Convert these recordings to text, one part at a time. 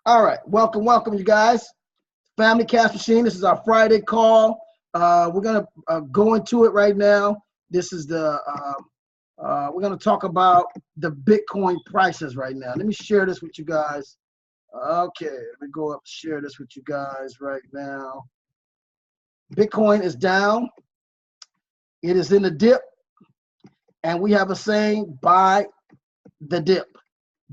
All right, welcome, you guys. Family Cash Machine. This is our Friday call. We're gonna go into it right now. This is we're gonna talk about the Bitcoin prices right now. Let me share this with you guys. Okay, let me go up, share this with you guys right now. Bitcoin is down. It is in the dip, and we have a saying: buy the dip.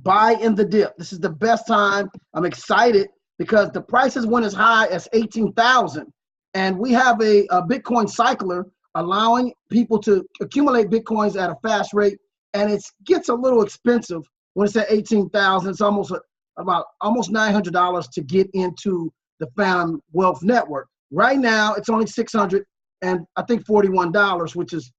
Buy in the dip. This is the best time. I'm excited because the prices went as high as 18,000, and we have a Bitcoin cycler allowing people to accumulate Bitcoins at a fast rate, and it gets a little expensive when it's at 18,000. It's about almost $900 to get into the Found Wealth Network. Right now, it's only 600 and I think $41, which is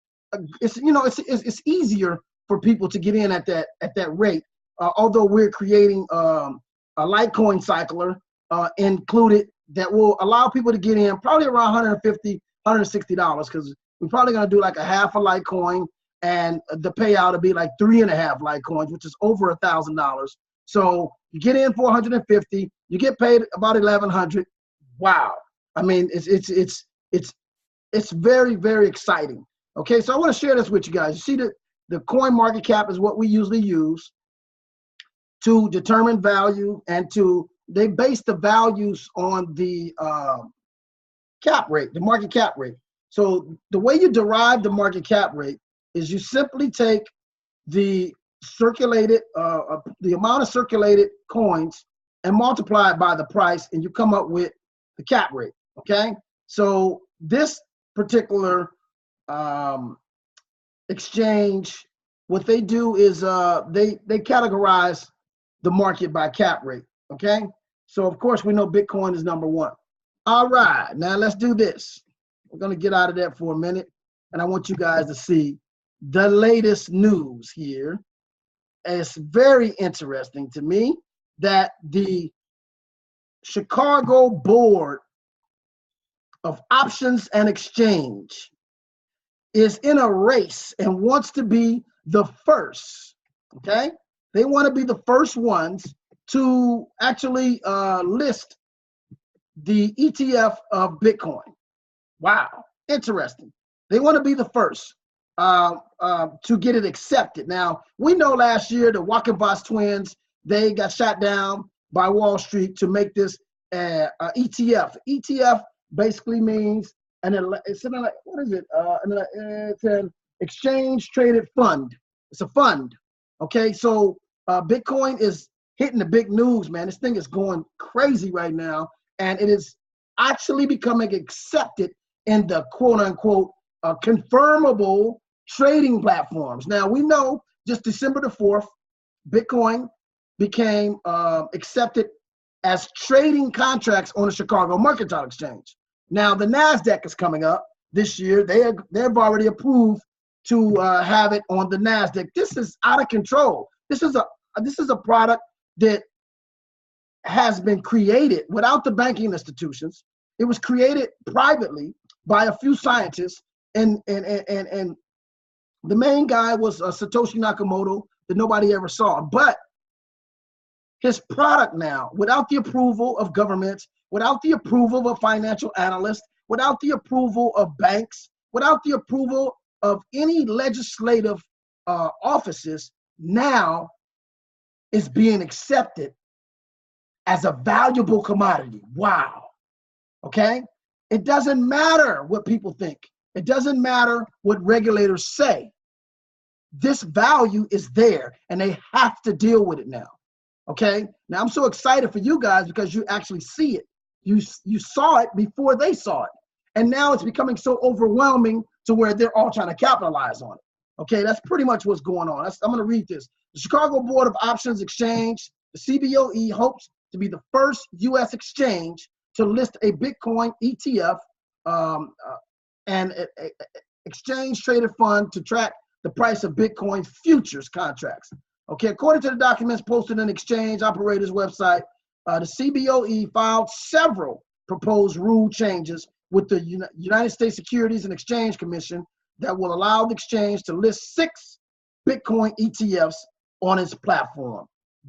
it's easier for people to get in at that rate. Although we're creating a Litecoin cycler included that will allow people to get in probably around $150, $160, because we're probably going to do like a half a Litecoin, and the payout will be like 3.5 Litecoins, which is over $1,000. So you get in for 150, you get paid about 1,100. Wow! I mean, it's very, very exciting. Okay, so I want to share this with you guys. You see the coin market cap is what we usually use to determine value, and they base the values on the cap rate, the market cap rate. So the way you derive the market cap rate is you simply take the circulated, the amount of circulated coins and multiply it by the price, and you come up with the cap rate. Okay, so this particular exchange, what they do is they categorize the market by cap rate. Okay, so of course we know Bitcoin is number one. All right, now let's do this. We're going to get out of that for a minute, and I want you guys to see the latest news here. It's very interesting to me that the Chicago Board of Options and Exchange is in a race and wants to be the first. Okay, they want to be the first ones to actually list the ETF of Bitcoin. Wow, interesting. They want to be the first to get it accepted. Now, we know last year the Winklevoss twins, they got shot down by Wall Street to make this ETF. ETF basically means, it's an exchange traded fund. It's a fund. Okay, so Bitcoin is hitting the big news, man. This thing is going crazy right now, and it is actually becoming accepted in the quote-unquote confirmable trading platforms. Now, we know just December the 4th, Bitcoin became accepted as trading contracts on the Chicago Mercantile Exchange. Now, the NASDAQ is coming up this year. They've already approved to have it on the NASDAQ. This is out of control. This is a product that has been created without the banking institutions. It was created privately by a few scientists, and the main guy was Satoshi Nakamoto that nobody ever saw. But his product now, without the approval of governments, without the approval of financial analysts, without the approval of banks, without the approval of any legislative offices, now is being accepted as a valuable commodity. Wow. Okay? It doesn't matter what people think. It doesn't matter what regulators say. This value is there, and they have to deal with it now. Okay? Now, I'm so excited for you guys because you actually see it. You saw it before they saw it. And now it's becoming so overwhelming to where they're all trying to capitalize on it. Okay? That's pretty much what's going on. I'm going to read this. The Chicago Board of Options Exchange, the CBOE, hopes to be the first U.S. exchange to list a Bitcoin ETF and exchange traded fund to track the price of Bitcoin futures contracts. Okay, according to the documents posted on the exchange operator's website, the CBOE filed several proposed rule changes with the United States Securities and Exchange Commission that will allow the exchange to list 6 Bitcoin ETFs on its platform.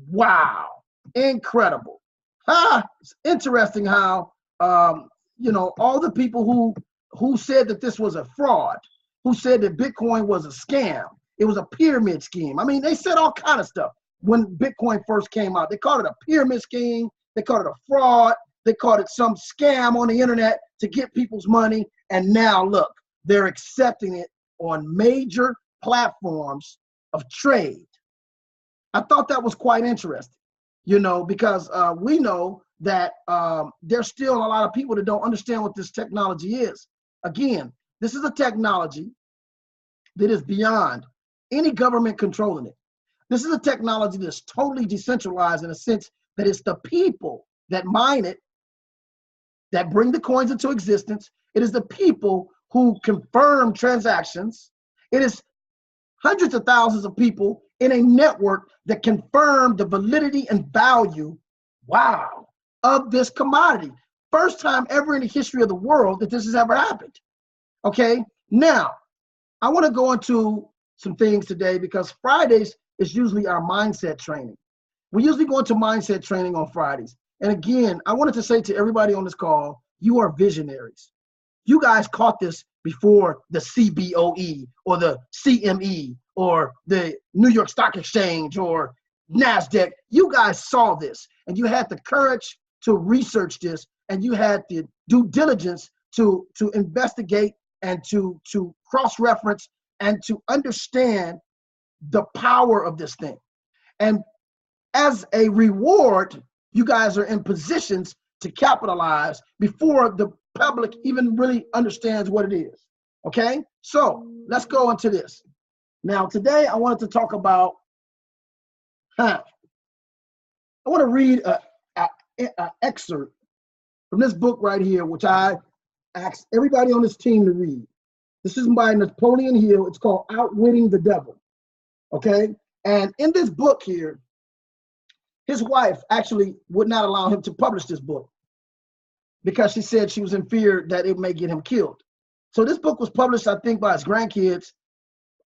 Wow, incredible. It's interesting how, you know, all the people who said that this was a fraud, who said that Bitcoin was a scam, it was a pyramid scheme. I mean, they said all kind of stuff when Bitcoin first came out. They called it a pyramid scheme. They called it a fraud. They called it some scam on the internet to get people's money. And now look, they're accepting it on major platforms of trade. I thought that was quite interesting, you know, because we know that there's still a lot of people that don't understand what this technology is. Again, this is a technology that is beyond any government controlling it. This is a technology that's totally decentralized in a sense that it's the people that mine it, that bring the coins into existence. It is the people who confirm transactions. It is hundreds of thousands of people in a network that confirm the validity and value, wow, of this commodity. First time ever in the history of the world that this has ever happened. Okay, now I want to go into some things today because Fridays is usually our mindset training. We usually go into mindset training on Fridays. And again, I wanted to say to everybody on this call, you are visionaries. You guys caught this before the CBOE or the CME or the New York Stock Exchange or NASDAQ. You guys saw this and you had the courage to research this and you had the due diligence to investigate and to cross-reference and to understand the power of this thing. And as a reward, you guys are in positions to capitalize before the public even really understands what it is. Okay, so let's go into this. Now, today I wanted to talk about, I want to read an excerpt from this book right here, which I asked everybody on this team to read. This is by Napoleon Hill. It's called Outwitting the Devil. Okay, and in this book here, his wife actually would not allow him to publish this book because she said she was in fear that it may get him killed. So this book was published, I think, by his grandkids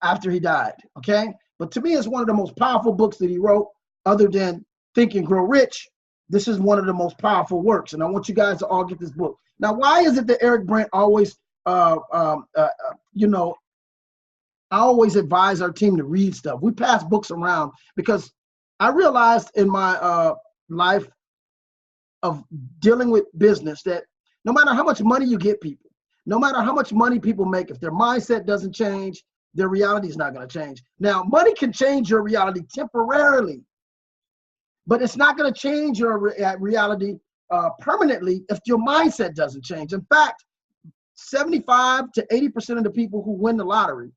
after he died, okay? But to me, it's one of the most powerful books that he wrote, other than Think and Grow Rich. This is one of the most powerful works, and I want you guys to all get this book. Now, why is it that Eric Brent always, you know, I always advise our team to read stuff. We pass books around because I realized in my life of dealing with business that no matter how much money you get people, no matter how much money people make, if their mindset doesn't change, their reality is not going to change. Now, money can change your reality temporarily, but it's not going to change your reality permanently if your mindset doesn't change. In fact, 75 to 80% of the people who win the lottery,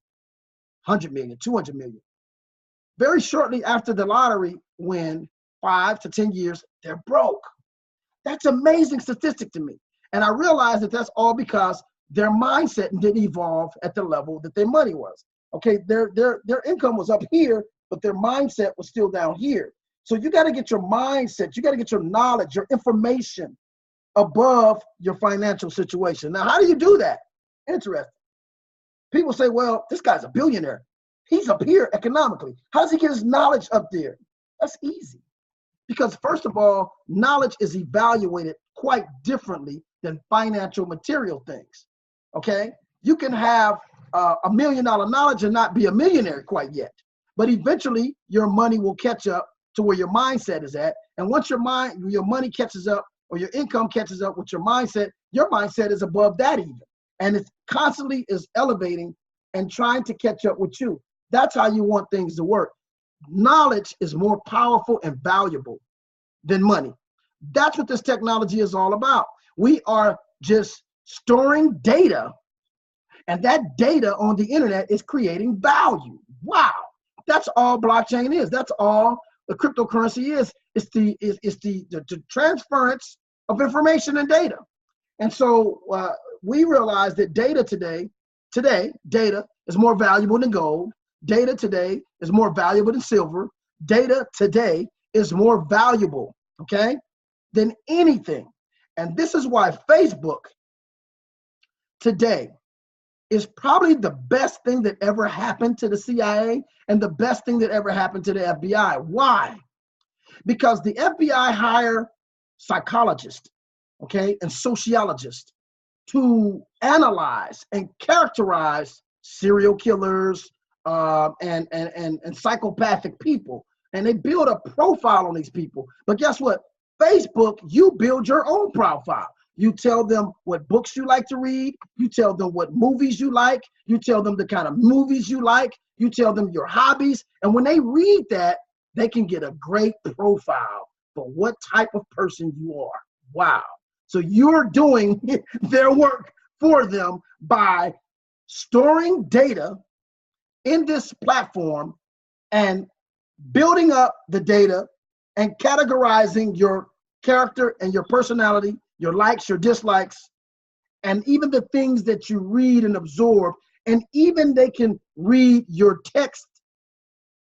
100 million, 200 million, very shortly after the lottery win, 5 to 10 years, they're broke. That's an amazing statistic to me. And I realized that that's all because their mindset didn't evolve at the level that their money was. Okay, their income was up here, but their mindset was still down here. So you got to get your mindset, you got to get your knowledge, your information above your financial situation. Now, how do you do that? Interesting. People say, well, this guy's a billionaire. He's up here economically. How does he get his knowledge up there? That's easy. Because first of all, knowledge is evaluated quite differently than financial material things. Okay? You can have $1 million knowledge and not be a millionaire quite yet. But eventually your money will catch up to where your mindset is at. And once your money catches up or your income catches up with your mindset is above that even. And it constantly is elevating and trying to catch up with you. That's how you want things to work. Knowledge is more powerful and valuable than money. That's what this technology is all about. We are just storing data, and that data on the internet is creating value. Wow. That's all blockchain is. That's all the cryptocurrency is. It's the transference of information and data. And so we realize that data today, data is more valuable than gold. Data today is more valuable than silver. Data today is more valuable, okay, than anything. And this is why Facebook today is probably the best thing that ever happened to the CIA and the best thing that ever happened to the FBI. Why? Because the FBI hire psychologists, okay, and sociologists to analyze and characterize serial killers and psychopathic people. And they build a profile on these people. But guess what? Facebook, you build your own profile. You tell them what books you like to read. You tell them what movies you like. You tell them the kind of movies you like. You tell them your hobbies. And when they read that, they can get a great profile for what type of person you are. Wow. So you're doing their work for them by storing data in this platform and building up the data and categorizing your character and your personality, your likes, your dislikes, and even the things that you read and absorb. And even they can read your text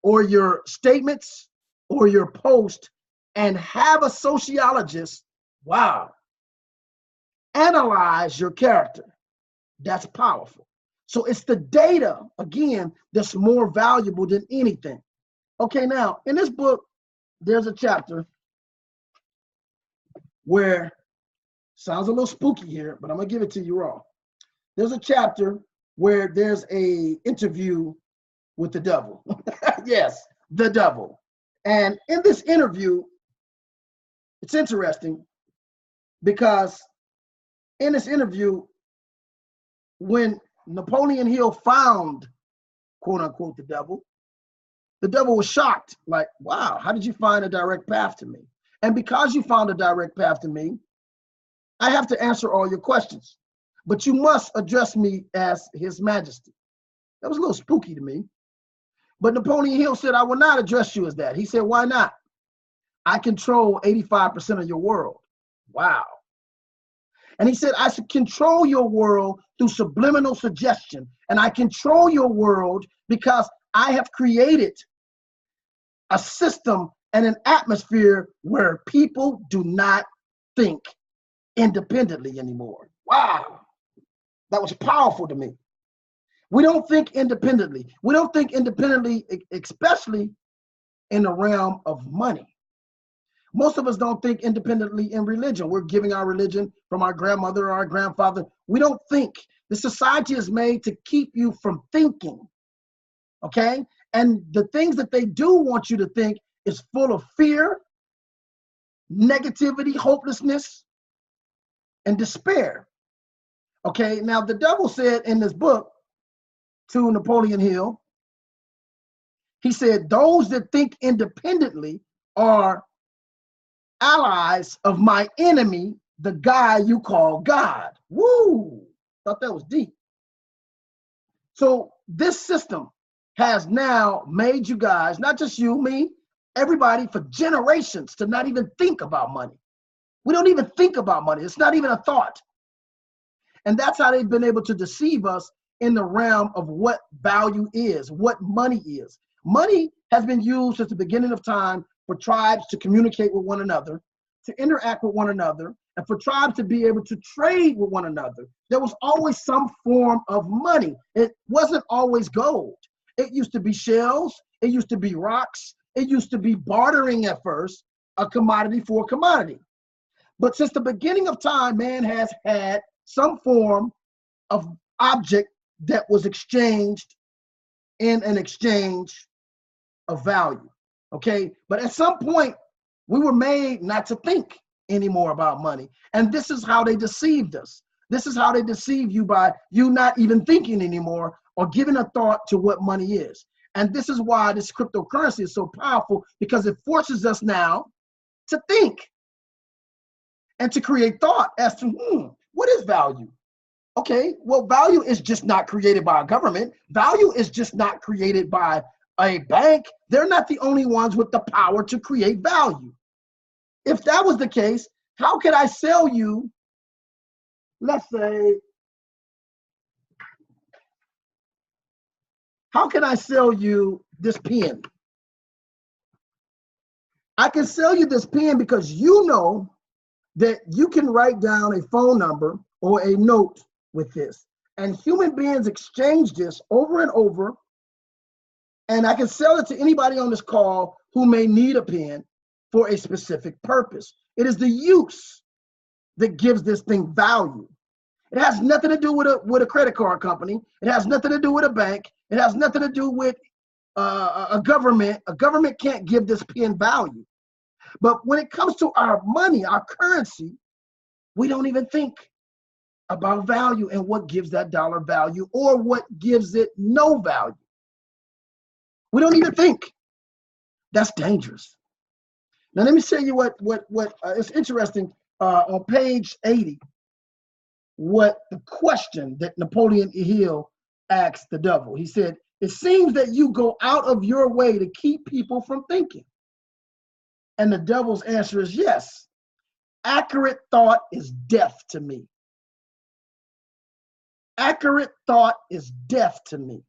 or your statements or your post and have a sociologist, wow, analyze your character. That's powerful. So it's the data, again, that's more valuable than anything. Okay, now, in this book, there's a chapter where, sounds a little spooky here, but I'm going to give it to you raw. There's a chapter where there's a interview with the devil. Yes, the devil. And in this interview, it's interesting because in this interview, when Napoleon Hill found, quote unquote, the devil was shocked, like, wow, how did you find a direct path to me? And because you found a direct path to me, I have to answer all your questions, but you must address me as His Majesty. That was a little spooky to me. But Napoleon Hill said, I will not address you as that. He said, why not? I control 85% of your world. Wow. And he said, I control your world through subliminal suggestion. And I control your world because I have created a system and an atmosphere where people do not think independently anymore. Wow. That was powerful to me. We don't think independently. We don't think independently, especially in the realm of money. Most of us don't think independently in religion. We're giving our religion from our grandmother or our grandfather. We don't think. The society is made to keep you from thinking, okay? And the things that they do want you to think is full of fear, negativity, hopelessness, and despair, okay? Now, the devil said in this book to Napoleon Hill, he said, those that think independently are allies of my enemy, the guy you call God. Woo! Thought that was deep. So this system has now made you guys, not just you, me, everybody, for generations to not even think about money. We don't even think about money. It's not even a thought. And that's how they've been able to deceive us in the realm of what value is, what money is. Money has been used since the beginning of time for tribes to communicate with one another, to interact with one another, and for tribes to be able to trade with one another. There was always some form of money. It wasn't always gold. It used to be shells. It used to be rocks. It used to be bartering at first, a commodity for a commodity. But since the beginning of time, man has had some form of object that was exchanged in an exchange of value. Okay, but at some point, we were made not to think anymore about money. And this is how they deceived us. This is how they deceive you by you not even thinking anymore or giving a thought to what money is. And this is why this cryptocurrency is so powerful, because it forces us now to think and to create thought as to, what is value? Okay, well, value is just not created by a government. Value is just not created by a bank. They're not the only ones with the power to create value. If that was the case, how could I sell you, let's say, how can I sell you this pen? I can sell you this pen because you know that you can write down a phone number or a note with this. And human beings exchange this over and over. And I can sell it to anybody on this call who may need a pen for a specific purpose. It is the use that gives this thing value. It has nothing to do with a credit card company. It has nothing to do with a bank. It has nothing to do with a government. A government can't give this pen value. But when it comes to our money, our currency, we don't even think about value and what gives that dollar value or what gives it no value. We don't even think. That's dangerous. Now, let me tell you what it's interesting on page 80, what the question that Napoleon Hill asked the devil. He said, it seems that you go out of your way to keep people from thinking. And the devil's answer is yes. Accurate thought is death to me. Accurate thought is death to me.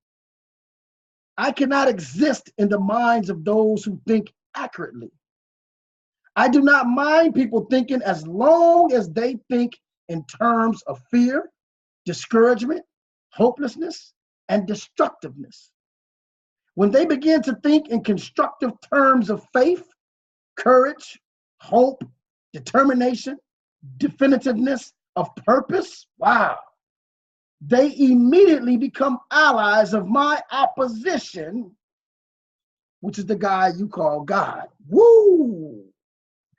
I cannot exist in the minds of those who think accurately. I do not mind people thinking as long as they think in terms of fear, discouragement, hopelessness, and destructiveness. When they begin to think in constructive terms of faith, courage, hope, determination, definitiveness of purpose, wow, they immediately become allies of my opposition, which is the guy you call God. Woo!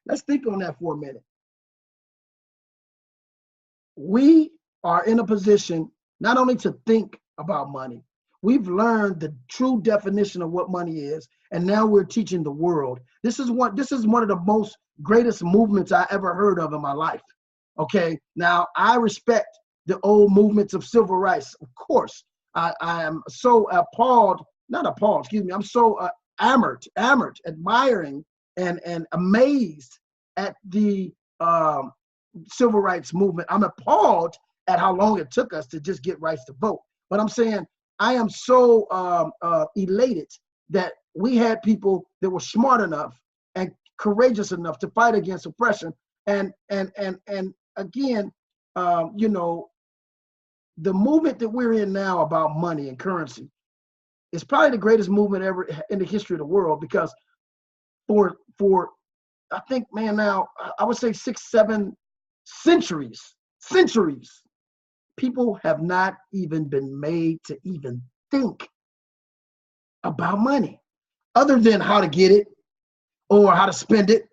Let's think on that for a minute. We are in a position not only to think about money, we've learned the true definition of what money is, and now we're teaching the world. This is one of the most greatest movements I ever heard of in my life. Okay, now I respect the old movements of civil rights. Of course, I am so I'm so admiring and amazed at the civil rights movement. I'm appalled at how long it took us to just get rights to vote. But I'm saying I am so elated that we had people that were smart enough and courageous enough to fight against oppression. And again, you know, the movement that we're in now about money and currency is probably the greatest movement ever in the history of the world, because for I think, man, now I would say 6-7 centuries, people have not even been made to even think about money other than how to get it or how to spend it.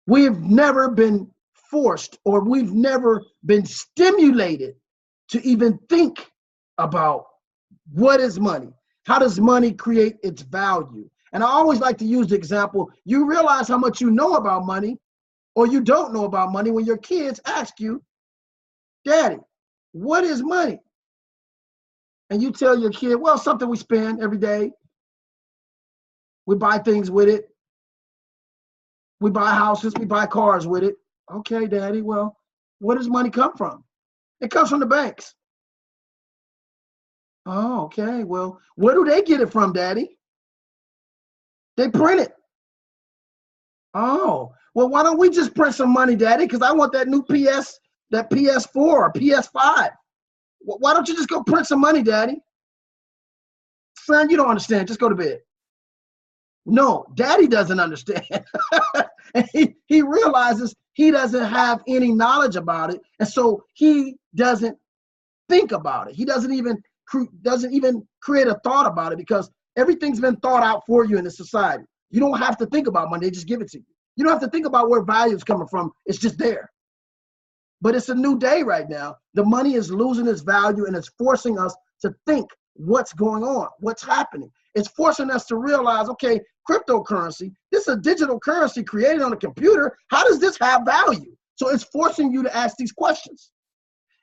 We've never been forced, or we've never been stimulated to even think about what is money. How does money create its value? And I always like to use the example, you realize how much you know about money or you don't know about money when your kids ask you, Daddy, what is money? And you tell your kid, well, something we spend every day. We buy things with it. We buy houses, we buy cars with it. Okay, Daddy, well, where does money come from? It comes from the banks. Oh, okay, well, where do they get it from, Daddy? They print it. Oh, well, why don't we just print some money, Daddy? Because I want that new PS4 or PS5. Why don't you just go print some money, Daddy? Son, you don't understand. Just go to bed. No, Daddy doesn't understand. And he realizes he doesn't have any knowledge about it. And so he doesn't think about it. He doesn't even create a thought about it, because everything's been thought out for you in the society. You don't have to think about money. They just give it to you. You don't have to think about where value is coming from. It's just there. But it's a new day right now. The money is losing its value, and it's forcing us to think what's going on, what's happening. It's forcing us to realize, okay, cryptocurrency, this is a digital currency created on a computer. How does this have value? So it's forcing you to ask these questions.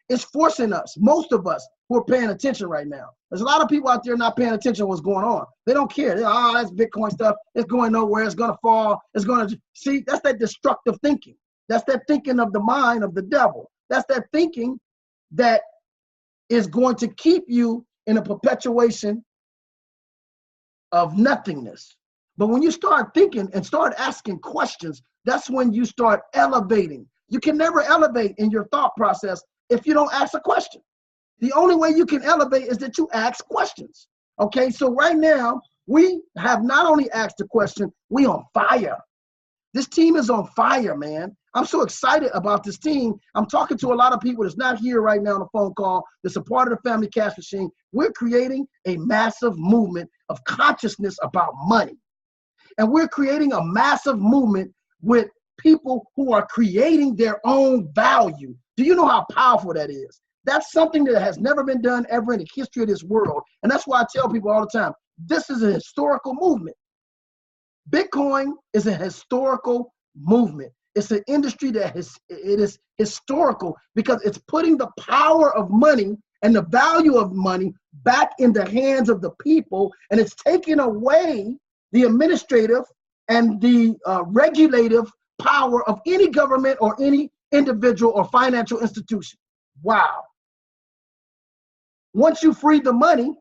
It's forcing us, most of us who are paying attention right now. There's a lot of people out there not paying attention to what's going on. They don't care. They're, oh, that's Bitcoin stuff. It's going nowhere. It's going to fall. It's going to, see, that's that destructive thinking. That's that thinking of the mind of the devil. That's that thinking that is going to keep you in a perpetuation of nothingness. But when you start thinking and start asking questions, that's when you start elevating. You can never elevate in your thought process if you don't ask a question. The only way you can elevate is that you ask questions. Okay, so right now, we have not only asked a question, we on fire. This team is on fire, man. I'm so excited about this team. I'm talking to a lot of people that's not here right now on the phone call, that's a part of the Family Cash Machine. We're creating a massive movement of consciousness about money. And we're creating a massive movement with people who are creating their own value. Do you know how powerful that is? That's something that has never been done ever in the history of this world. And that's why I tell people all the time, this is a historical movement. Bitcoin is a historical movement. It's an industry that it is historical because it's putting the power of money and the value of money back in the hands of the people, and it's taking away the administrative and the regulative power of any government or any individual or financial institution. Wow. Once you free the money,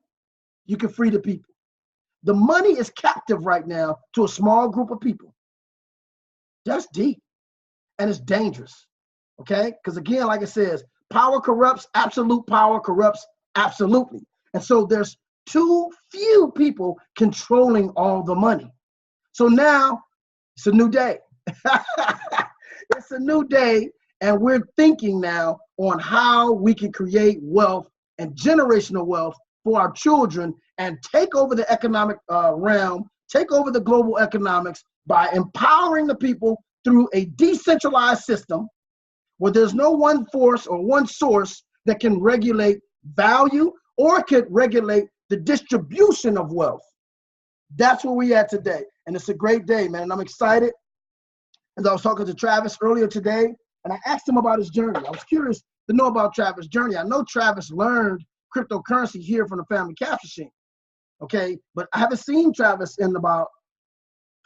you can free the people. The money is captive right now to a small group of people. That's deep, and it's dangerous, okay? Because again, like it says, power corrupts, absolute power corrupts absolutely. And so there's too few people controlling all the money. So now it's a new day. It's a new day, and we're thinking now on how we can create wealth and generational wealth for our children and take over the economic realm, take over the global economics by empowering the people through a decentralized system where there's no one force or one source that can regulate value or could regulate the distribution of wealth. That's where we at today. And it's a great day, man. And I'm excited. As I was talking to Travis earlier today, and I asked him about his journey. I was curious to know about Travis' journey. I know Travis learned cryptocurrency here from the Family Cash Machine, okay? But I haven't seen Travis in about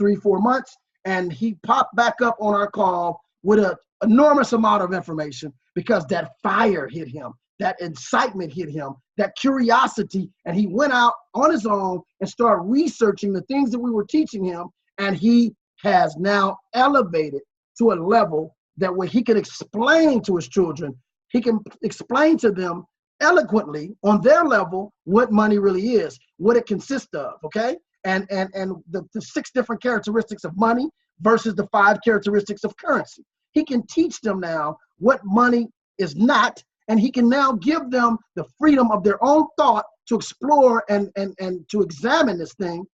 3-4 months, and he popped back up on our call with an enormous amount of information because that fire hit him, that excitement hit him, that curiosity, and he went out on his own and started researching the things that we were teaching him, and he has now elevated to a level that where he can explain to his children, he can explain to them eloquently on their level what money really is, what it consists of, okay? And the 6 different characteristics of money versus the 5 characteristics of currency. He can teach them now what money is not, and he can now give them the freedom of their own thought to explore and to examine this thing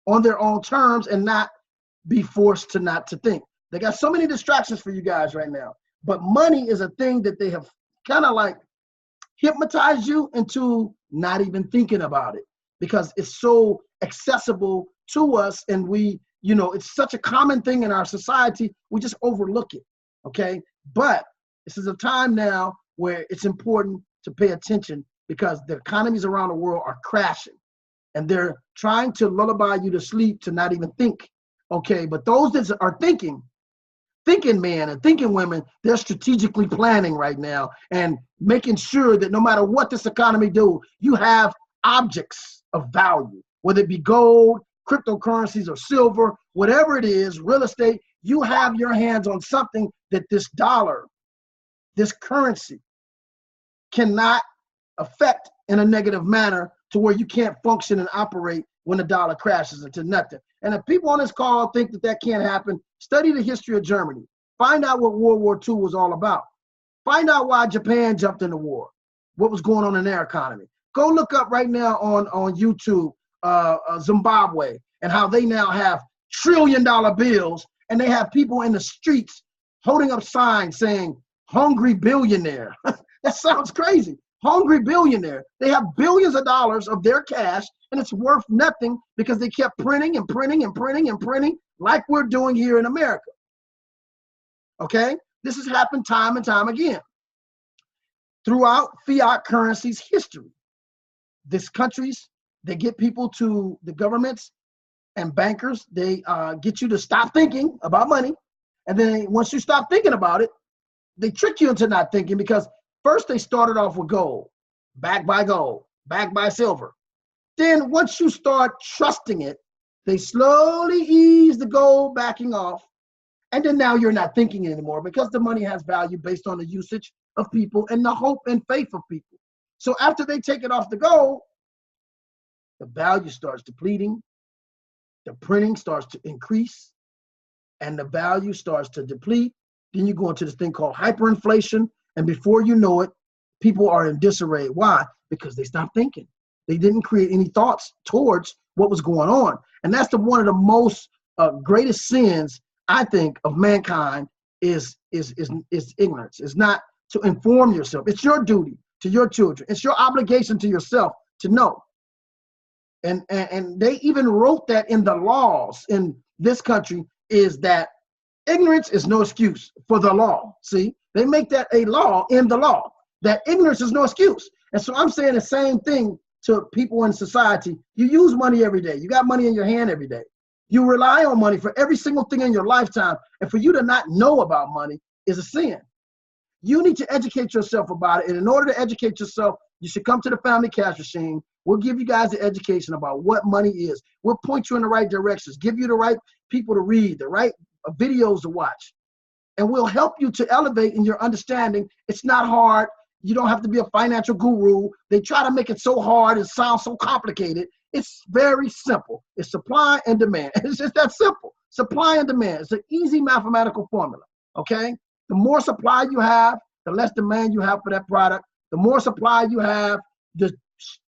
on their own terms and not be forced to not to think. They got so many distractions for you guys right now, but money is a thing that they have kind of like hypnotized you into not even thinking about it because it's so accessible to us, and we, you know, it's such a common thing in our society, we just overlook it, okay? But this is a time now where it's important to pay attention because the economies around the world are crashing, and they're trying to lullaby you to sleep to not even think, okay? But those that are thinking men and thinking women, they're strategically planning right now and making sure that no matter what this economy do, you have objects of value, whether it be gold, cryptocurrencies, or silver, whatever it is, real estate, you have your hands on something that this dollar, this currency, cannot affect in a negative manner to where you can't function and operate when the dollar crashes into nothing. And if people on this call think that that can't happen, study the history of Germany. Find out what World War II was all about. Find out why Japan jumped into war, what was going on in their economy. Go look up right now on YouTube Zimbabwe and how they now have trillion-dollar bills, and they have people in the streets holding up signs saying, "Hungry billionaire." That sounds crazy. Hungry billionaire. They have billions of dollars of their cash, and it's worth nothing because they kept printing and printing and printing and printing like we're doing here in America. Okay? This has happened time and time again throughout fiat currency's history. These countries, they get people to the governments and bankers, they get you to stop thinking about money. And then once you stop thinking about it, they trick you into not thinking because first they started off with gold, backed by gold, backed by silver. Then once you start trusting it, they slowly ease the gold backing off. And then now you're not thinking anymore because the money has value based on the usage of people and the hope and faith of people. So after they take it off the gold, the value starts depleting, the printing starts to increase, and the value starts to deplete. Then you go into this thing called hyperinflation, and before you know it, people are in disarray. Why? Because they stopped thinking. They didn't create any thoughts towards what was going on. And that's one of the most greatest sins, I think, of mankind is ignorance. It's not to inform yourself. It's your duty to your children. It's your obligation to yourself to know. And they even wrote that in the laws in this country, is that ignorance is no excuse for the law. See, they make that a law in the law, that ignorance is no excuse. And so I'm saying the same thing to people in society. You use money every day. You got money in your hand every day. You rely on money for every single thing in your lifetime. And for you to not know about money is a sin. You need to educate yourself about it. And in order to educate yourself, you should come to the Family Cash Machine. We'll give you guys the education about what money is. We'll point you in the right directions, give you the right people to read, the right videos to watch. And we'll help you to elevate in your understanding. It's not hard. You don't have to be a financial guru. They try to make it so hard and sound so complicated. It's very simple. It's supply and demand. It's just that simple. Supply and demand. It's an easy mathematical formula, okay? The more supply you have, the less demand you have for that product. The more supply you have, the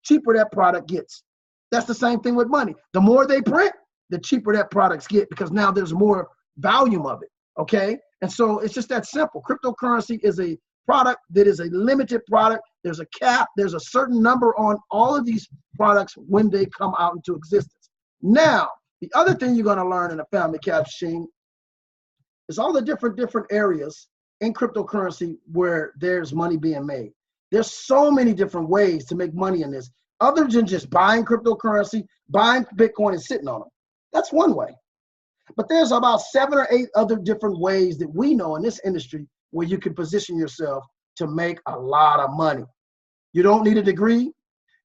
cheaper that product gets. That's the same thing with money. The more they print, the cheaper that products get, because now there's more volume of it, okay? And so it's just that simple. Cryptocurrency is a product that is a limited product. There's a cap. There's a certain number on all of these products when they come out into existence. Now, the other thing you're going to learn in the Family Cash Machine is all the different areas in cryptocurrency where there's money being made. There's so many different ways to make money in this, other than just buying cryptocurrency, buying Bitcoin and sitting on them. That's one way. But there's about 7 or 8 other different ways that we know in this industry where you can position yourself to make a lot of money. You don't need a degree.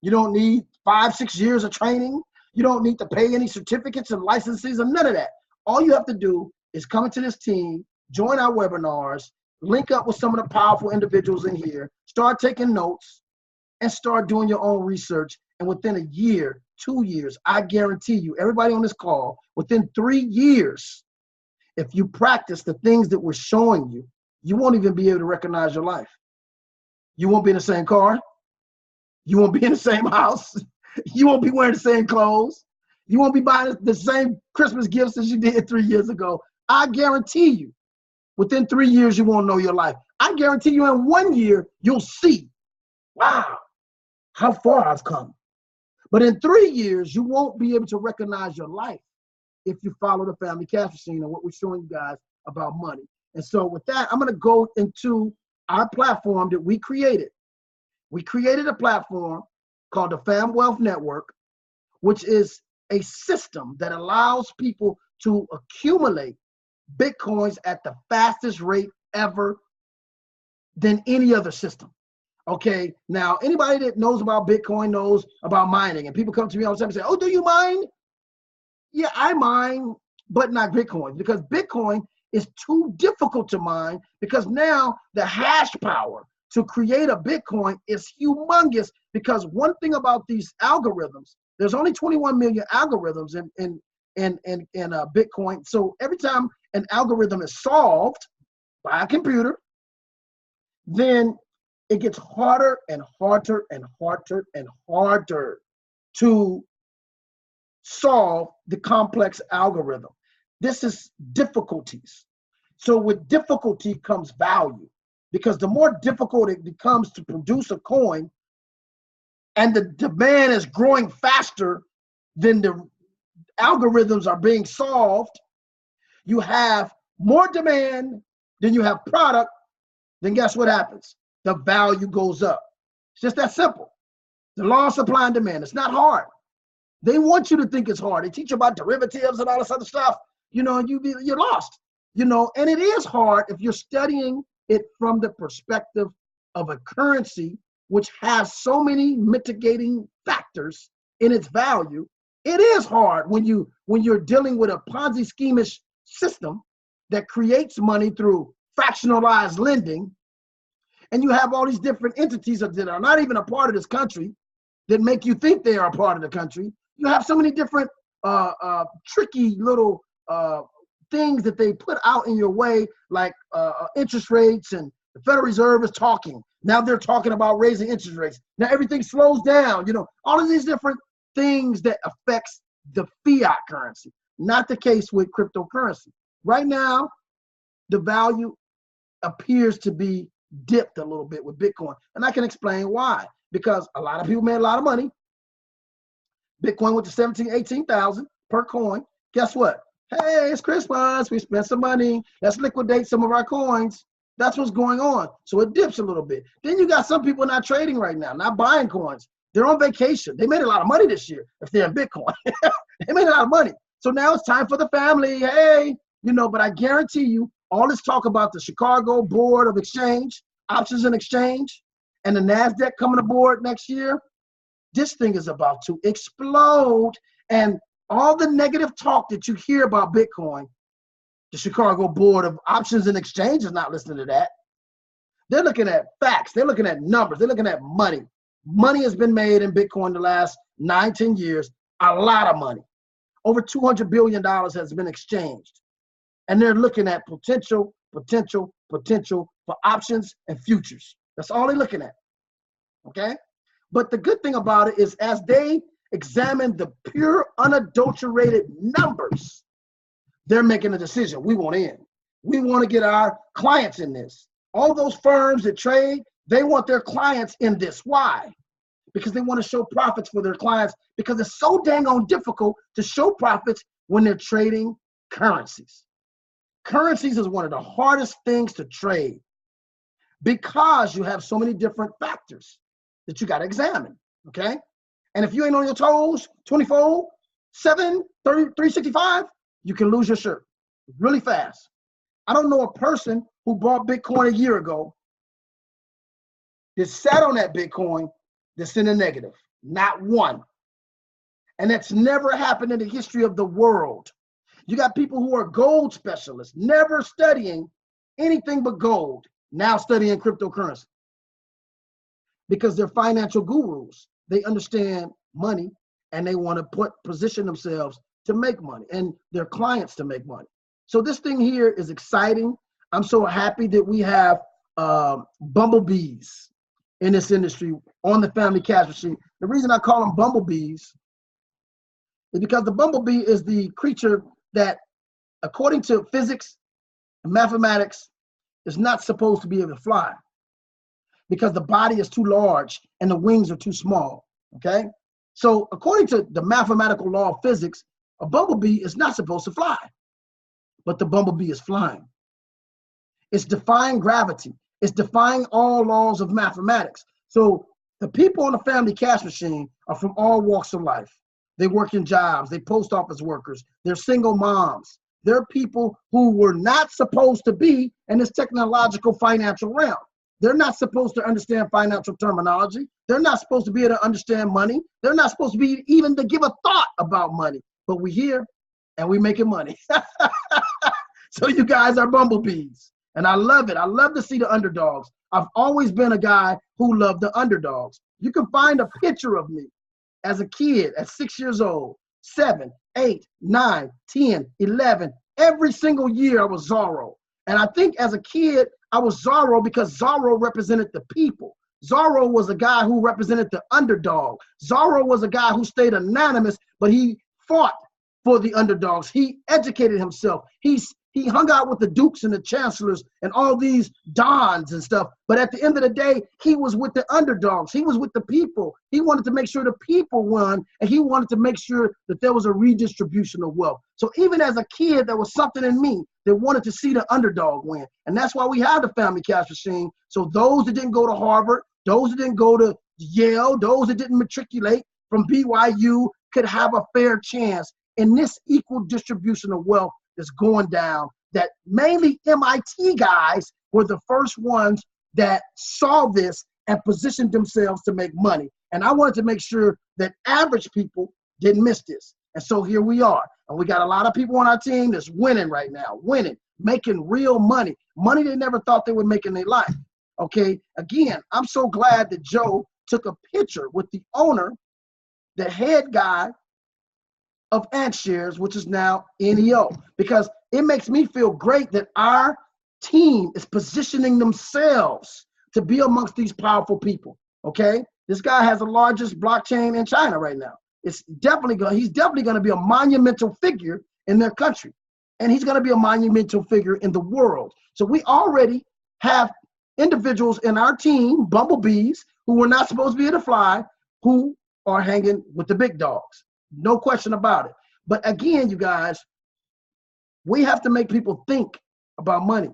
You don't need 5-6 years of training. You don't need to pay any certificates and licenses and none of that. All you have to do is come into this team, join our webinars, link up with some of the powerful individuals in here, start taking notes, and start doing your own research. And within a year, 2 years, I guarantee you, everybody on this call, within 3 years, if you practice the things that we're showing you, you won't even be able to recognize your life. You won't be in the same car. You won't be in the same house. You won't be wearing the same clothes. You won't be buying the same Christmas gifts as you did 3 years ago. I guarantee you, within 3 years, you won't know your life. I guarantee you in 1 year, you'll see, wow, how far I've come. But in 3 years, you won't be able to recognize your life if you follow the Family Cash Machine and what we're showing you guys about money. And so with that, I'm going to go into our platform that we created. We created a platform called the Fam Wealth Network, which is a system that allows people to accumulate Bitcoins at the fastest rate ever than any other system. Okay, now anybody that knows about Bitcoin knows about mining, and people come to me all the time and say, oh, do you mine? Yeah, I mine, but not Bitcoin, because Bitcoin is too difficult to mine, because now the hash power to create a Bitcoin is humongous. Because one thing about these algorithms, there's only 21 million algorithms in Bitcoin. So every time an algorithm is solved by a computer, then it gets harder and harder and harder and harder to solve the complex algorithm. This is difficulties. So with difficulty comes value, because the more difficult it becomes to produce a coin, and the demand is growing faster than the algorithms are being solved, you have more demand than you have product, then guess what happens? The value goes up. It's just that simple. The law of supply and demand. It's not hard. They want you to think it's hard. They teach you about derivatives and all this other stuff, you know, and you're lost, you know, and it is hard if you're studying it from the perspective of a currency which has so many mitigating factors in its value. It is hard when you're dealing with a Ponzi scheme-ish system that creates money through fractionalized lending, and you have all these different entities that are not even a part of this country that make you think they are a part of the country. You have so many different tricky little things that they put out in your way, like interest rates, and the Federal Reserve is talking. Now they're talking about raising interest rates. Now everything slows down. All of these different things that affects the fiat currency. Not the case with cryptocurrency. Right now, the value appears to be dipped a little bit with Bitcoin. And I can explain why. Because a lot of people made a lot of money. Bitcoin went to 17, 18,000 per coin. Guess what? Hey, it's Christmas. We spent some money. Let's liquidate some of our coins. That's what's going on. So it dips a little bit. Then you got some people not trading right now, not buying coins. They're on vacation. They made a lot of money this year if they're in Bitcoin. They made a lot of money. So now it's time for the family. Hey, but I guarantee you, all this talk about the Chicago Board of Exchange, Options and Exchange, and the NASDAQ coming aboard next year, this thing is about to explode. And all the negative talk that you hear about Bitcoin, the Chicago Board of Options and Exchange is not listening to that. They're looking at facts. They're looking at numbers. They're looking at money. Money has been made in Bitcoin the last 9-10 years, a lot of money. Over $200 billion has been exchanged. And they're looking at potential for options and futures. That's all they're looking at, okay? But the good thing about it is as they examine the pure, unadulterated numbers, they're making a decision. We want in. We want to get our clients in this. All those firms that trade, they want their clients in this. Why? Because they want to show profits for their clients, because it's so dang on difficult to show profits when they're trading currencies. Currencies is one of the hardest things to trade because you have so many different factors that you got to examine, okay? And if you ain't on your toes 24/7, 365, you can lose your shirt really fast. I don't know a person who bought Bitcoin a year ago that sat on that Bitcoin that's in the negative. Not one. And that's never happened in the history of the world. You got people who are gold specialists, never studying anything but gold, now studying cryptocurrency because they're financial gurus. They understand money and they want to position themselves to make money and their clients to make money. So this thing here is exciting. I'm so happy that we have bumblebees in this industry on the family cash machine. The reason I call them bumblebees is because the bumblebee is the creature that, according to physics and mathematics, is not supposed to be able to fly because the body is too large and the wings are too small, okay? So according to the mathematical law of physics, a bumblebee is not supposed to fly, but the bumblebee is flying. It's defying gravity. It's defying all laws of mathematics. So the people on the family cash machine are from all walks of life. They work in jobs. They post office workers. They're single moms. They're people who were not supposed to be in this technological financial realm. They're not supposed to understand financial terminology. They're not supposed to be able to understand money. They're not supposed to be even to give a thought about money. But we're here and we're making money. So you guys are bumblebees. And I love it. I love to see the underdogs. I've always been a guy who loved the underdogs. You can find a picture of me as a kid at 6 years old, 7, 8, 9, 10, 11. Every single year I was Zorro. And I think as a kid, I was Zorro because Zorro represented the people. Zorro was a guy who represented the underdog. Zorro was a guy who stayed anonymous, but he fought for the underdogs. He educated himself. He hung out with the dukes and the chancellors and all these dons and stuff. But at the end of the day, he was with the underdogs. He was with the people. He wanted to make sure the people won, and he wanted to make sure that there was a redistribution of wealth. So even as a kid, there was something in me that wanted to see the underdog win. And that's why we have the family cash machine. So those that didn't go to Harvard, those that didn't go to Yale, those that didn't matriculate from BYU could have a fair chance in this equal distribution of wealth that's going down, that mainly MIT guys were the first ones that saw this and positioned themselves to make money. And I wanted to make sure that average people didn't miss this. And so here we are. And we got a lot of people on our team that's winning right now, making real money, money they never thought they would make in their life. Okay, again, I'm so glad that Joe took a picture with the owner, the head guy of Ant Shares, which is now NEO, because it makes me feel great that our team is positioning themselves to be amongst these powerful people. Okay, this guy has the largest blockchain in China right now. He's definitely going to be a monumental figure in their country, and he's going to be a monumental figure in the world. So we already have individuals in our team, bumblebees, who were not supposed to be able to fly, who are hanging with the big dogs. No question about it. But again, you guys, we have to make people think about money.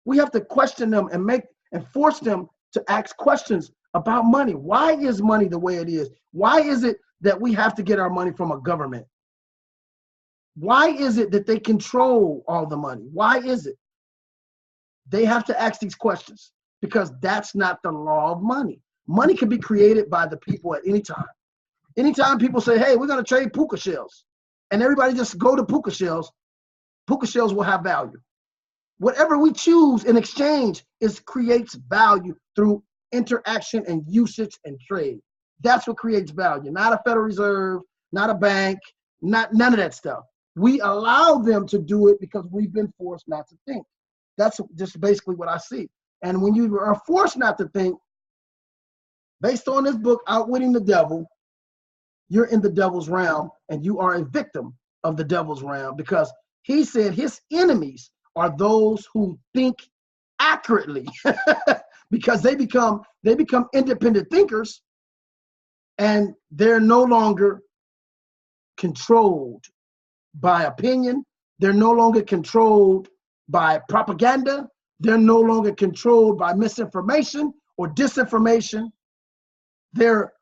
We have to question them and force them to ask questions about money. Why is money the way it is? Why is it that we have to get our money from a government? Why is it that they control all the money? Why is it? They have to ask these questions, because that's not the law of money. Money can be created by the people at any time. Anytime people say, hey, we're going to trade puka shells, and everybody just go to puka shells will have value. Whatever we choose in exchange creates value through interaction and usage and trade. That's what creates value, not a Federal Reserve, not a bank, none of that stuff. We allow them to do it because we've been forced not to think. That's just basically what I see. And when you are forced not to think, based on this book, Outwitting the Devil, you're in the devil's realm, and you are a victim of the devil's realm, because he said his enemies are those who think accurately, because they become independent thinkers, and they're no longer controlled by opinion. They're no longer controlled by propaganda. They're no longer controlled by misinformation or disinformation. They're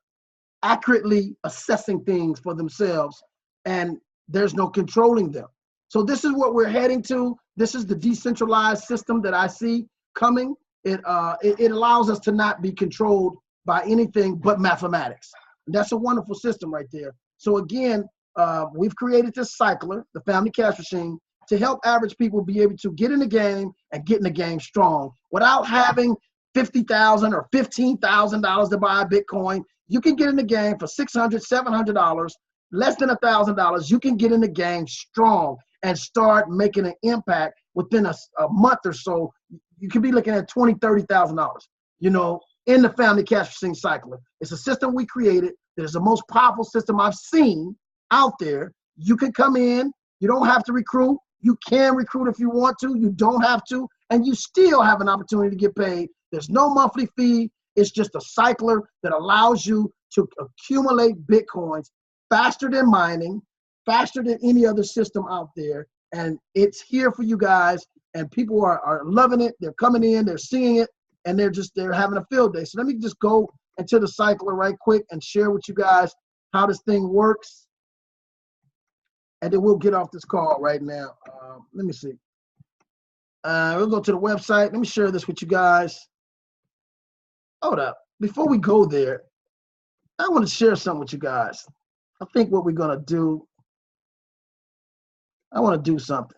accurately assessing things for themselves, and there's no controlling them. So this is what we're heading to. This is the decentralized system that I see coming. It allows us to not be controlled by anything but mathematics. And that's a wonderful system right there. So again, we've created this cycler, the family cash machine, to help average people be able to get in the game and get in the game strong without having $50,000 or $15,000 to buy a Bitcoin. You can get in the game for $600, $700, less than $1,000. You can get in the game strong and start making an impact within a month or so. You could be looking at $20,000, $30,000, in the family cash machine cycler. It's a system we created that is the most powerful system I've seen out there. You can come in. You don't have to recruit. You can recruit if you want to. You don't have to. And you still have an opportunity to get paid. There's no monthly fee. It's just a cycler that allows you to accumulate Bitcoins faster than mining, faster than any other system out there. And it's here for you guys. And people are loving it. They're coming in, they're seeing it, and they're having a field day. So let me just go into the cycler right quick and share with you guys how this thing works. And then we'll get off this call right now. Let me see. We'll go to the website. Let me share this with you guys. Hold up. Before we go there, I want to share something with you guys. I think what we're going to do, I want to do something.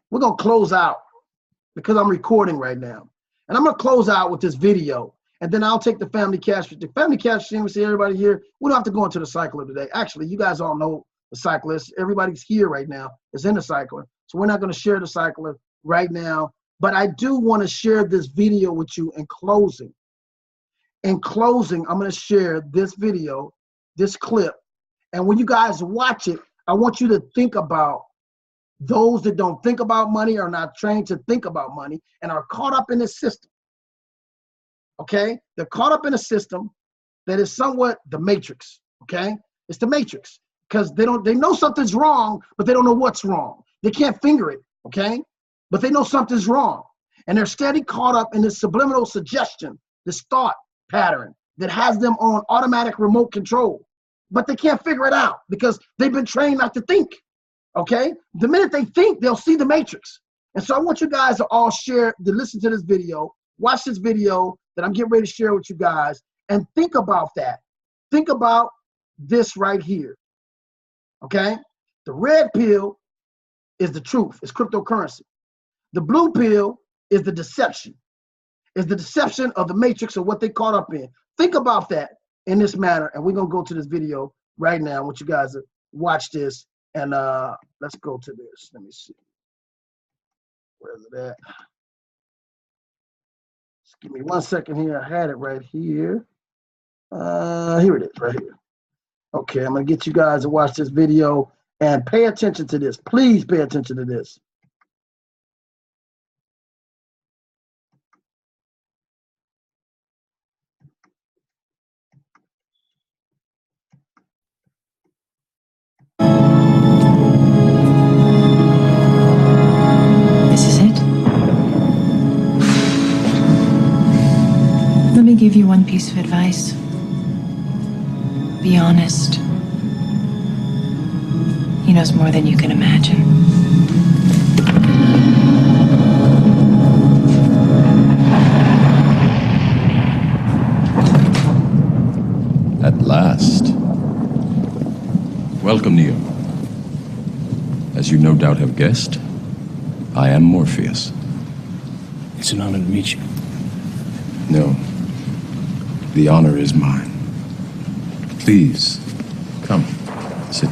We're going to close out because I'm recording right now. And I'm going to close out with this video. And then I'll take the family cash. The family cash, we see everybody here. We don't have to go into the cycler today. Actually, you guys all know the cyclist. Everybody's here right now is in the cycler. So we're not going to share the cycler right now. But I do want to share this video with you in closing. In closing, I'm going to share this video, this clip. And when you guys watch it, I want you to think about those that don't think about money, are not trained to think about money, and are caught up in this system. Okay? They're caught up in a system that is somewhat the matrix. Okay? It's the matrix. Because they know something's wrong, but they don't know what's wrong. They can't finger it. Okay? But they know something's wrong. And they're steady caught up in this subliminal suggestion, this thought pattern that has them on automatic remote control. But they can't figure it out because they've been trained not to think. Okay? The minute they think, they'll see the matrix. And so I want you guys to all listen to this video, watch this video that I'm getting ready to share with you guys, and think about that. Think about this right here. Okay? The red pill is the truth. It's cryptocurrency. The blue pill is the deception. It's the deception of the matrix of what they caught up in. Think about that in this manner, and we're going to go to this video right now. I want you guys to watch this. And let's go to this. Let me see. Where is it at? Just give me 1 second here. I had it right here. Here it is, right here. Okay, I'm gonna get you guys to watch this video and pay attention to this. Please pay attention to this. This is it. Let me give you one piece of advice. Be honest. He knows more than you can imagine. At last. Welcome, Neo. As you no doubt have guessed, I am Morpheus. It's an honor to meet you. No. The honor is mine. Please, come, sit.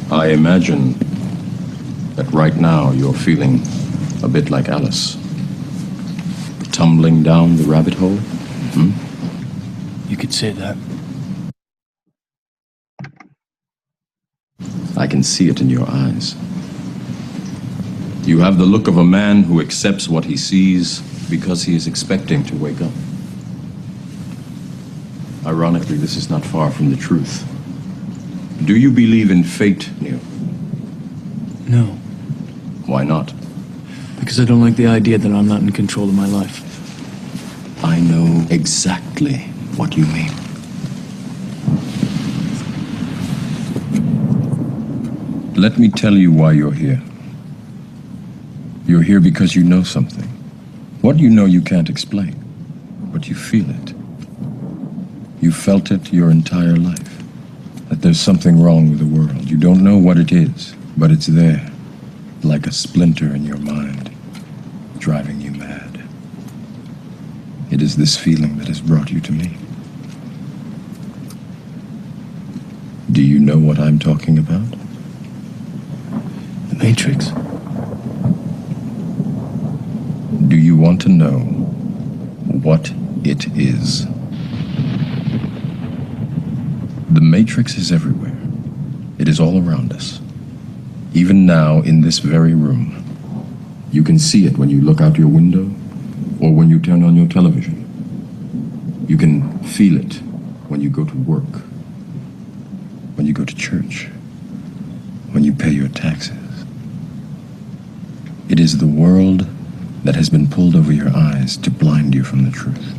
I imagine that right now you're feeling a bit like Alice. Tumbling down the rabbit hole? You could say that. I can see it in your eyes. You have the look of a man who accepts what he sees because he is expecting to wake up. Ironically, this is not far from the truth. Do you believe in fate, Neo? No, Why not? because I don't like the idea that I'm not in control of my life. I know exactly what you mean. Let me tell you why you're here. You're here because you know something. What you know you can't explain, but you feel it. You felt it your entire life. That there's something wrong with the world. You don't know what it is, but it's there, like a splinter in your mind, driving you mad. It is this feeling that has brought you to me. Do you know what I'm talking about? The Matrix. Do you want to know what it is? The Matrix is everywhere. It is all around us. Even now, in this very room. You can see it when you look out your window or when you turn on your television. You can feel it when you go to work, when you go to church, when you pay your taxes. It is the world that has been pulled over your eyes to blind you from the truth.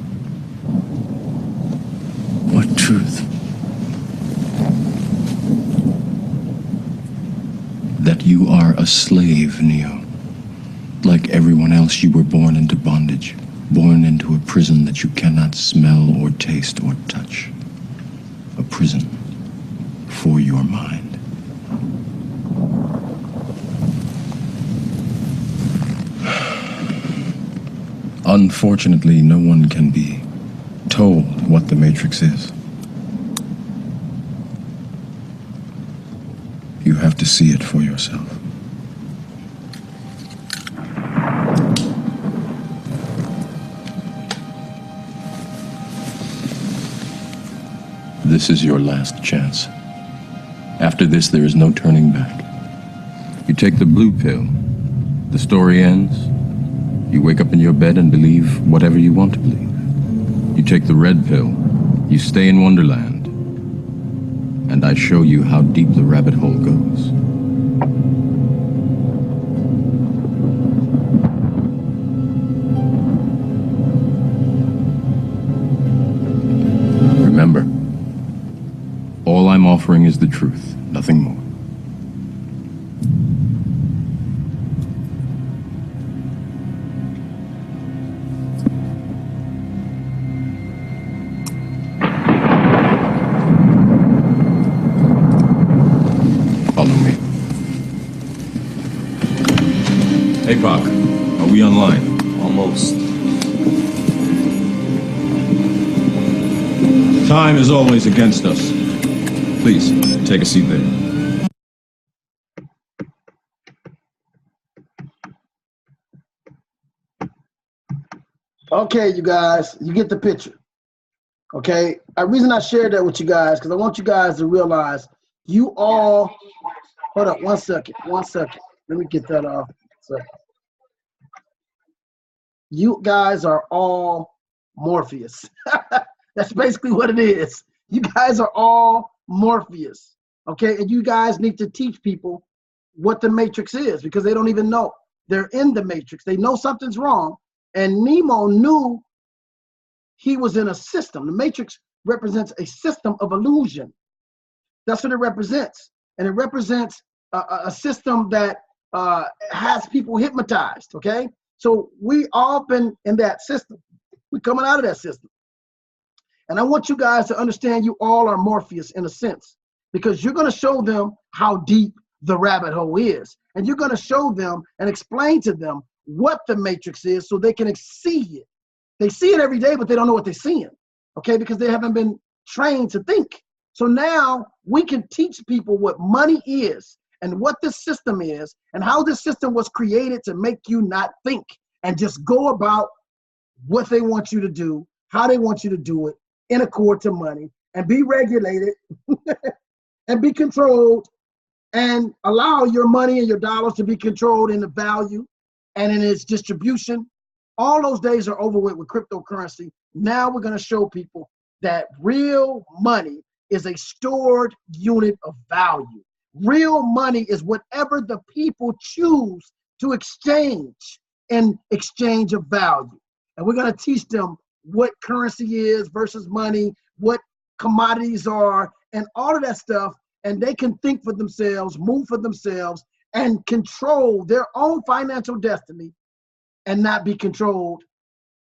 What truth? That you are a slave, Neo. Like everyone else, you were born into bondage, born into a prison that you cannot smell or taste or touch. A prison for your mind. Unfortunately, no one can be told what the Matrix is. You have to see it for yourself. This is your last chance. After this, there is no turning back. You take the blue pill, the story ends. You wake up in your bed and believe whatever you want to believe. You take the red pill, you stay in Wonderland, and I show you how deep the rabbit hole goes. Remember, all I'm offering is the truth, nothing more. Follow me. Spock, are we online? Almost. Time is always against us. Please, take a seat there. Okay, you guys, you get the picture. Okay, the reason I shared that with you guys, because I want you guys to realize you all, hold up, 1 second, 1 second. Let me get that off. So, you guys are all Morpheus. That's basically what it is. You guys are all Morpheus, okay? And you guys need to teach people what the Matrix is because they don't even know. They're in the Matrix. They know something's wrong. And Nemo knew he was in a system. The Matrix represents a system of illusion. That's what it represents. And it represents a system that has people hypnotized, okay? So we all been in that system. We're coming out of that system. And I want you guys to understand you all are Morpheus in a sense, because you're going to show them how deep the rabbit hole is. And you're going to show them and explain to them what the Matrix is so they can see it. They see it every day, but they don't know what they're seeing, okay? Because they haven't been trained to think. So now we can teach people what money is and what this system is and how this system was created to make you not think and just go about what they want you to do, how they want you to do it in accord to money and be regulated and be controlled and allow your money and your dollars to be controlled in the value and in its distribution. All those days are over with cryptocurrency. Now we're going to show people that real money is a stored unit of value. Real money is whatever the people choose to exchange in exchange of value. And we're going to teach them what currency is versus money, what commodities are, and all of that stuff. And they can think for themselves, move for themselves, and control their own financial destiny and not be controlled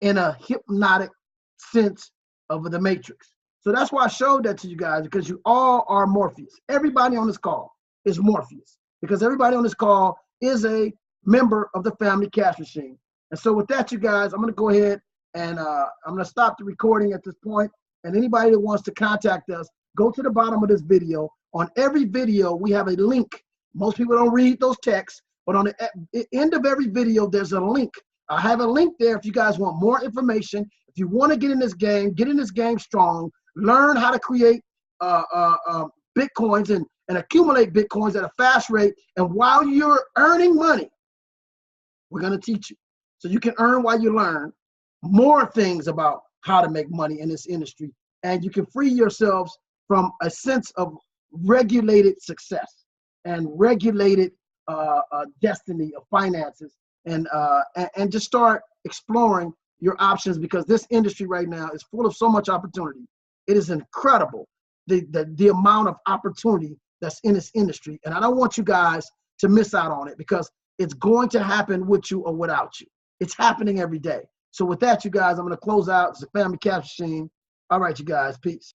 in a hypnotic sense of the Matrix. So that's why I showed that to you guys, because you all are Morpheus. Everybody on this call is Morpheus, because everybody on this call is a member of the family cash machine. And so with that, you guys, I'm going to go ahead and I'm going to stop the recording at this point. And anybody that wants to contact us, go to the bottom of this video. On every video, we have a link. Most people don't read those texts, but on the end of every video, there's a link. I have a link there if you guys want more information. If you want to get in this game strong, learn how to create Bitcoins and accumulate Bitcoins at a fast rate. And while you're earning money, we're going to teach you. So you can earn while you learn more things about how to make money in this industry. And you can free yourselves from a sense of regulated success and regulated destiny of finances, and just start exploring your options, because this industry right now is full of so much opportunity. It is incredible, the amount of opportunity that's in this industry. And I don't want you guys to miss out on it, because it's going to happen with you or without you. It's happening every day. So with that, you guys, I'm going to close out. It's a family cash machine. All right, you guys, peace.